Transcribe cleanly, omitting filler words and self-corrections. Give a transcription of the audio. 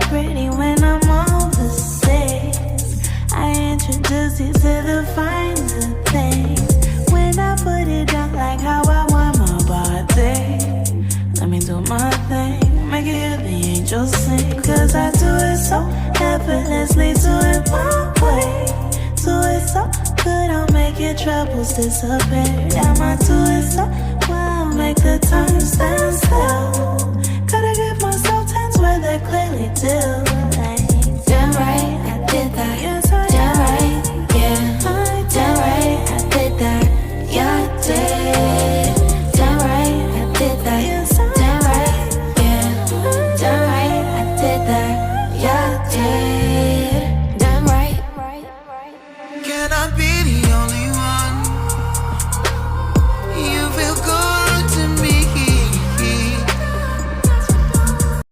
pretty when I'm overseas. I introduce you to the finer things. When I put it down like how I want my body, let me do my thing, make it hear the angels sing. Cause I do it so effortlessly, do it my way. Do it so good, I'll make your troubles disappear. Damn, I do it so well, make the time stand still. Gotta give myself 10s where they clearly do.